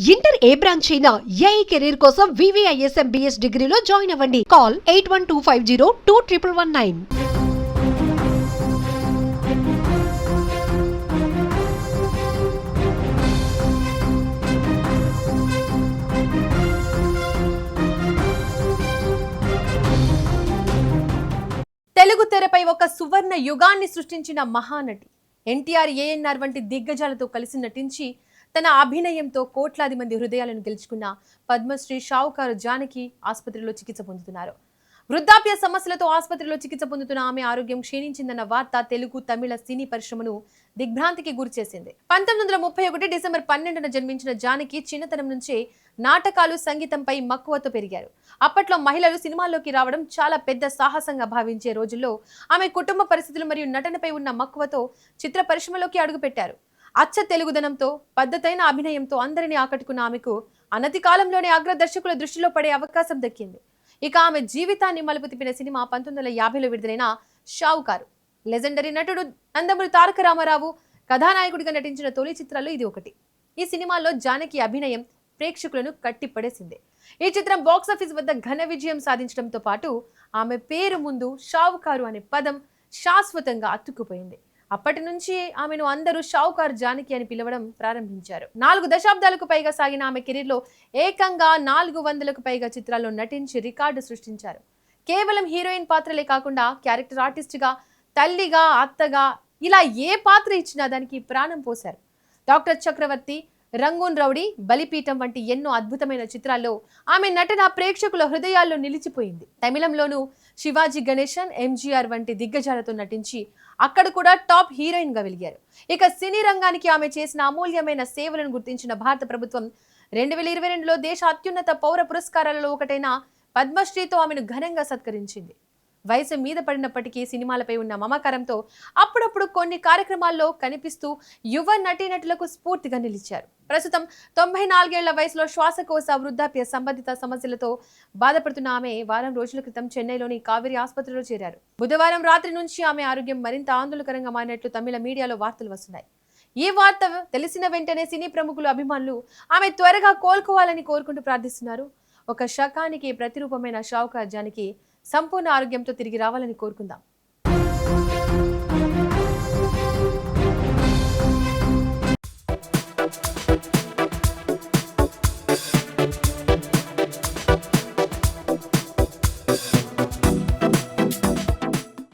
Inter ఏ branch అయినా AI career కోసం వివిఐఎస్ MBS డిగ్రీలో జాయిన్ అవ్వండి. కాల్ 8125021119. తెలుగు తెరపై ఒక సువర్ణ యుగాన్ని సృష్టించిన మహానటి ఎన్టీఆర్, ఏఎన్ఆర్ వంటి దిగ్గజాలతో కలిసి నటించి తన అభినయంతో కోట్లాది మంది హృదయాలను గెలుచుకున్న పద్మశ్రీ షావుకారు జానకి ఆసుపత్రిలో చికిత్స పొందుతున్నారు. వృద్ధాప్య సమస్యలతో ఆసుపత్రిలో చికిత్స పొందుతున్న ఆమె ఆరోగ్యం క్షీణించిందన్న వార్త తెలుగు, తమిళ సినీ పరిశ్రమను దిగ్భ్రాంతికి గురిచేసింది. 1931 డిసెంబర్ 12న జన్మించిన జానకి చిన్నతనం నుంచే నాటకాలు, సంగీతంపై మక్కువతో పెరిగారు. అప్పట్లో మహిళలు సినిమాల్లోకి రావడం చాలా పెద్ద సాహసంగా భావించే రోజుల్లో ఆమె కుటుంబ పరిస్థితులు మరియు నటనపై ఉన్న మక్కువతో చిత్ర పరిశ్రమలోకి అడుగుపెట్టారు. అచ్చ తెలుగుదనంతో, పద్ధతైన అభినయంతో అందరినీ ఆకట్టుకున్న ఆమెకు అనతి కాలంలోనే అగ్రదర్శకుల దృష్టిలో పడే అవకాశం దక్కింది. ఇక ఆమె జీవితాన్ని మలుపు తిప్పిన సినిమా 1950లో విడుదలైన షావుకారు. లెజెండరీ నటుడు నందమూరి తారక రామారావు కథానాయకుడిగా నటించిన తొలి చిత్రాల్లో ఇది ఒకటి. ఈ సినిమాలో జానకి అభినయం ప్రేక్షకులను కట్టిపడేసింది. ఈ చిత్రం బాక్సాఫీస్ వద్ద ఘన విజయం సాధించడంతో పాటు ఆమె పేరు ముందు షావుకారు అనే పదం శాశ్వతంగా అతుక్కుపోయింది. అప్పటి నుంచి ఆమెను అందరూ షావుకారు జానకి అని పిలవడం ప్రారంభించారు. 4 దశాబ్దాలకు పైగా సాగిన ఆమె కెరీర్లో ఏకంగా 400కు పైగా చిత్రాల్లో నటించి రికార్డు సృష్టించారు. కేవలం హీరోయిన్ పాత్రలే కాకుండా క్యారెక్టర్ ఆర్టిస్ట్గా, తల్లిగా, అత్తగా ఇలా ఏ పాత్ర ఇచ్చినా దానికి ప్రాణం పోశారు. డాక్టర్ చక్రవర్తి, రంగూన్ రౌడీ, బలిపీఠం వంటి ఎన్నో అద్భుతమైన చిత్రాల్లో ఆమె నటన ప్రేక్షకుల హృదయాల్లో నిలిచిపోయింది. తమిళంలోనూ శివాజీ గణేశన్, ఎంజీఆర్ వంటి దిగ్గజాలతో నటించి అక్కడ కూడా టాప్ హీరోయిన్ గా వెలిగారు. ఇక సినీ రంగానికి ఆమె చేసిన అమూల్యమైన సేవలను గుర్తించిన భారత ప్రభుత్వం 2022లో దేశ అత్యున్నత పౌర పురస్కారాలలో ఒకటైన పద్మశ్రీతో ఆమెను ఘనంగా సత్కరించింది. వయసు మీద పడినప్పటికీ సినిమాలపై ఉన్న మమకారంతో అప్పుడప్పుడు కొన్ని కార్యక్రమాల్లో కనిపిస్తూ యువ నటీనటులకు స్ఫూర్తిగా నిలిచారు. ప్రస్తుతం 94 ఏళ్ల వయసులో శ్వాసకోశ, వృద్ధాప్య సంబంధిత సమస్యలతో బాధపడుతున్న ఆమె వారం రోజుల క్రితం చెన్నైలోని కావేరీ ఆసుపత్రిలో చేరారు. బుధవారం రాత్రి నుంచి ఆమె ఆరోగ్యం మరింత ఆందోళనకరంగా మారినట్లు తమిళ మీడియాలో వార్తలు వస్తున్నాయి. ఈ వార్త తెలిసిన వెంటనే సినీ ప్రముఖులు, అభిమానులు ఆమె త్వరగా కోలుకోవాలని కోరుకుంటూ ప్రార్థిస్తున్నారు. ఒక శకానికి ప్రతిరూపమైన షావుకారు జానకి సంపూర్ణ ఆరోగ్యంతో తిరిగి రావాలని కోరుకుందాం.